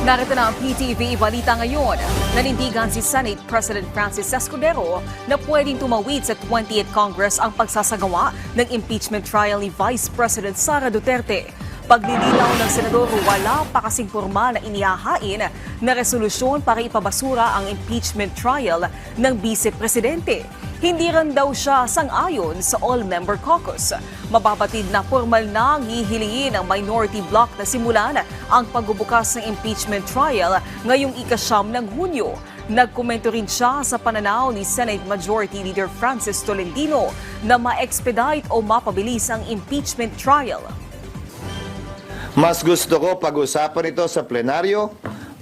Narito na ang PTV Balita ngayon. Nanindigan si Senate President Francis Escudero na pwedeng tumawid sa 20th Congress ang pagsasagawa ng impeachment trial ni Vice President Sara Duterte. Paglilinaw ng senador, wala pa kasing formal na inihahain na resolusyon para ipabasura ang impeachment trial ng Vice-Presidente. Hindi rin daw siya sang-ayon sa All-Member Caucus. Mababatid na formal na hihilingin ng minority bloc na simulan ang pagbubukas ng impeachment trial ngayong ika-9 ng Hunyo. Nagkomento rin siya sa pananaw ni Senate Majority Leader Francis Tolentino na ma-expedite o mapabilis ang impeachment trial. Mas gusto ko pag-usapan ito sa plenaryo,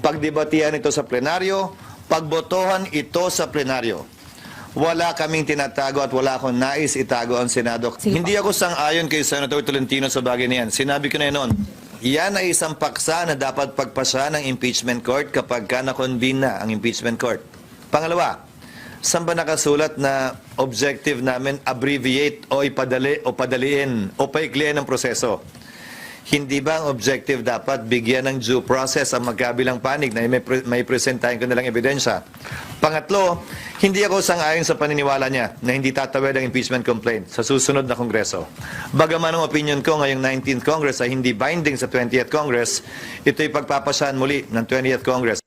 pagdebatihan ito sa plenaryo, pagbotohan ito sa plenaryo. Wala kaming tinatago at wala akong nais itago ang Senado. Hindi ako sang-ayon kay Senator Tolentino sa bagay na yan. Sinabi ko na yun noon. Yan ay isang paksa na dapat pagpasa ng impeachment court kapag na-convene na ang impeachment court. Pangalawa, saan ba nakasulat na objective namin abbreviate o ipadali o padaliin o paikliin ang proseso? Hindi ba ang objective dapat bigyan ng due process ang magkabilang panig na may presentahin ko nilang ebidensya? Pangatlo, hindi ako sang-ayon sa paniniwala niya na hindi tatawid ang impeachment complaint sa susunod na Kongreso. Bagaman ang opinion ko ngayong 19th Congress ay hindi binding sa 20th Congress, ito'y pagpapasyahan muli ng 20th Congress.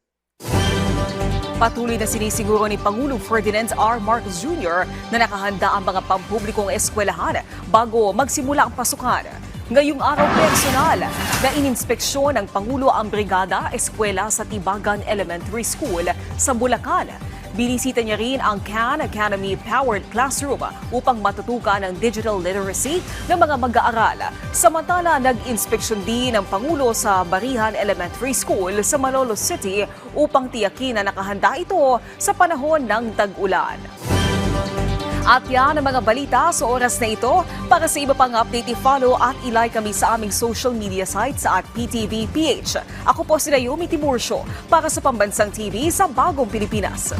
Patuloy na sinisiguro ni Pangulong Ferdinand R. Marcos Jr. na nakahanda ang mga pampublikong eskwelahan bago magsimula ang pasukan. Ngayong araw personal na ininspeksyon ng Pangulo ang Brigada Eskwela sa Tibagan Elementary School sa Bulacan. Binisita niya rin ang Khan Academy Powered Classroom upang matutukan ang digital literacy ng mga mag-aaral. Samantala, nag-inspeksyon din ng Pangulo sa Barihan Elementary School sa Malolos City upang tiyakin na nakahanda ito sa panahon ng tag-ulan. At yan ang mga balita sa oras na ito. Para sa iba pang update, i-follow at i-like kami sa aming social media sites at PTVPH. Ako po si Naomi Timurcio para sa Pambansang TV sa Bagong Pilipinas.